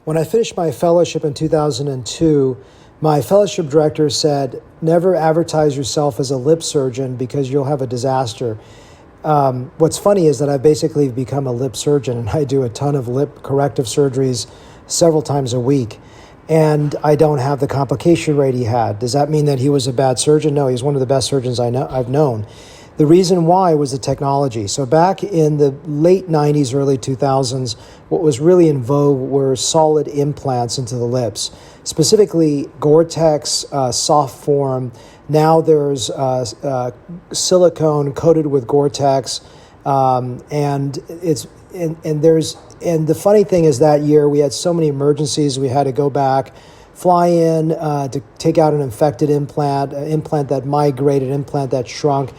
When I finished my fellowship in 2002, my fellowship director said, never advertise yourself as a lip surgeon because you'll have a disaster. What's funny is that I've basically become a lip surgeon, and I do a ton of lip corrective surgeries several times a week, and I don't have the complication rate he had. Does that mean that he was a bad surgeon? No, he's one of the best surgeons I've known. The reason why was the technology. So back in the late 90s, early 2000s, what was really in vogue were solid implants into the lips, specifically Gore-Tex, soft form. Now there's silicone coated with Gore-Tex, and the funny thing is that year we had so many emergencies. We had to go back, fly in to take out an infected implant, an implant that migrated, an implant that shrunk.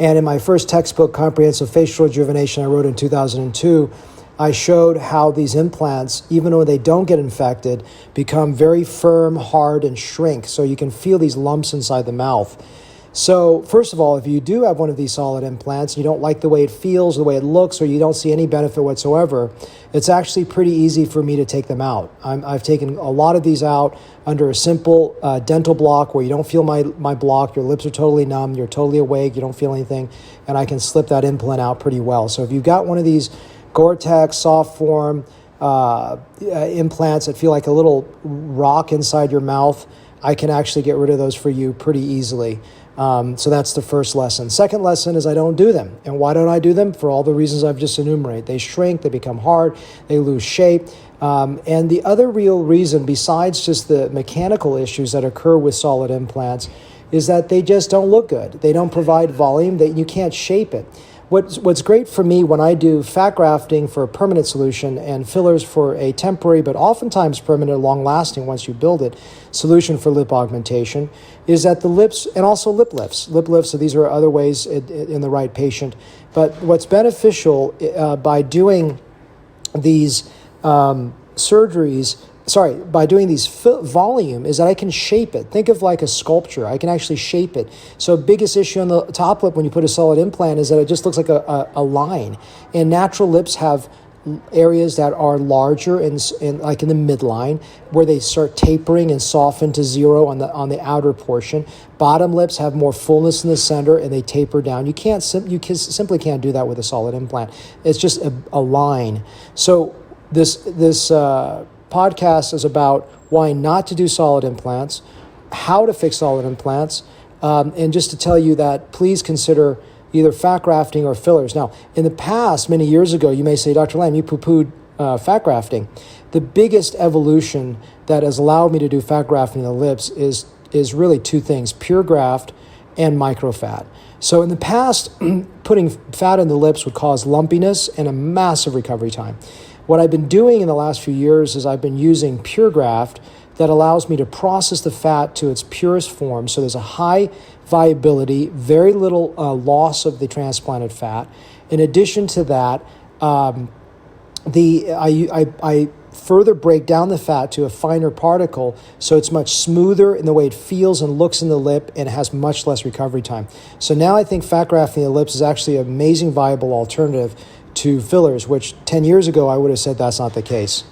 And in my first textbook, Comprehensive Facial Rejuvenation, I wrote in 2002, I showed how these implants, even though they don't get infected, become very firm, hard, and shrink. So you can feel these lumps inside the mouth. So first of all, if you do have one of these solid implants, you don't like the way it feels, the way it looks, or you don't see any benefit whatsoever, it's actually pretty easy for me to take them out. I've taken a lot of these out under a simple dental block where you don't feel my block, your lips are totally numb, you're totally awake, you don't feel anything, and I can slip that implant out pretty well. So if you've got one of these Gore-Tex, soft form implants that feel like a little rock inside your mouth, I can actually get rid of those for you pretty easily. So that's the first lesson. Second lesson is I don't do them. And why don't I do them? For all the reasons I've just enumerated. They shrink, they become hard, they lose shape. And the other real reason, besides just the mechanical issues that occur with solid implants, is that they just don't look good. They don't provide volume, you can't shape it. What's great for me when I do fat grafting for a permanent solution and fillers for a temporary but oftentimes permanent, long-lasting once you build it, solution for lip augmentation is that the lips, and also lip lifts. Lip lifts, so these are other ways in the right patient. But what's beneficial by doing these by doing these volume is that I can shape it. Think of like a sculpture. I can actually shape it. So biggest issue on the top lip when you put a solid implant is that it just looks like a line. And natural lips have areas that are larger and like in the midline where they start tapering and soften to zero on the outer portion. Bottom lips have more fullness in the center and they taper down. You simply can't do that with a solid implant. It's just a line. So this podcast is about why not to do solid implants, how to fix solid implants, and just to tell you that please consider either fat grafting or fillers. Now, in the past, many years ago, you may say, Dr. Lamb, you poo-pooed fat grafting. The biggest evolution that has allowed me to do fat grafting in the lips is really two things, pure graft and microfat. So in the past, putting fat in the lips would cause lumpiness and a massive recovery time. What I've been doing in the last few years is I've been using pure graft that allows me to process the fat to its purest form. So there's a high viability, very little loss of the transplanted fat. In addition to that, I further break down the fat to a finer particle, so it's much smoother in the way it feels and looks in the lip and has much less recovery time. So now I think fat grafting the lips is actually an amazing viable alternative to fillers, which 10 years ago I would have said that's not the case.